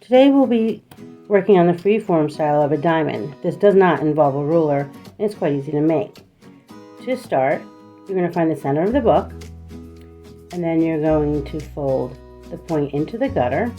Today we'll be working on the free-form style of a diamond. This does not involve a ruler, and it's quite easy to make. To start, you're going to find the center of the book, and then you're going to fold the point into the gutter.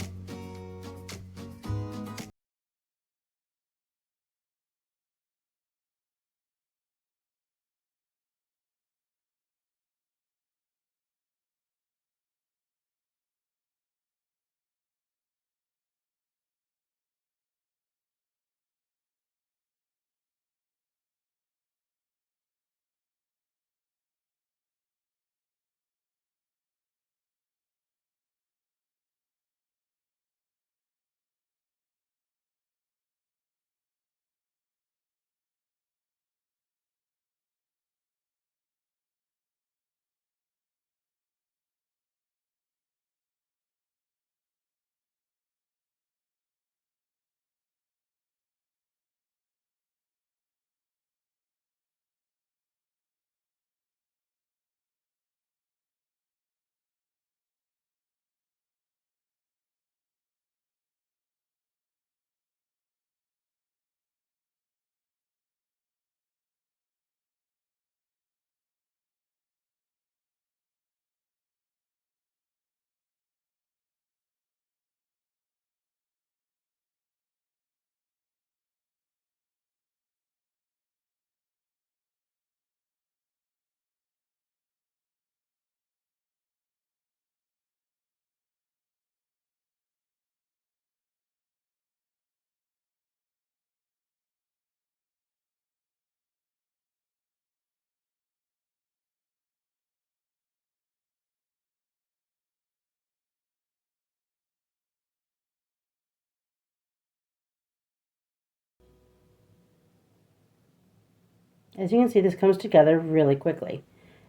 As you can see, this comes together really quickly,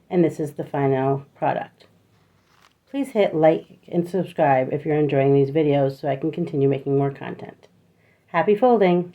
and this is the final product. Please hit like and subscribe if you're enjoying these videos so I can continue making more content. Happy folding!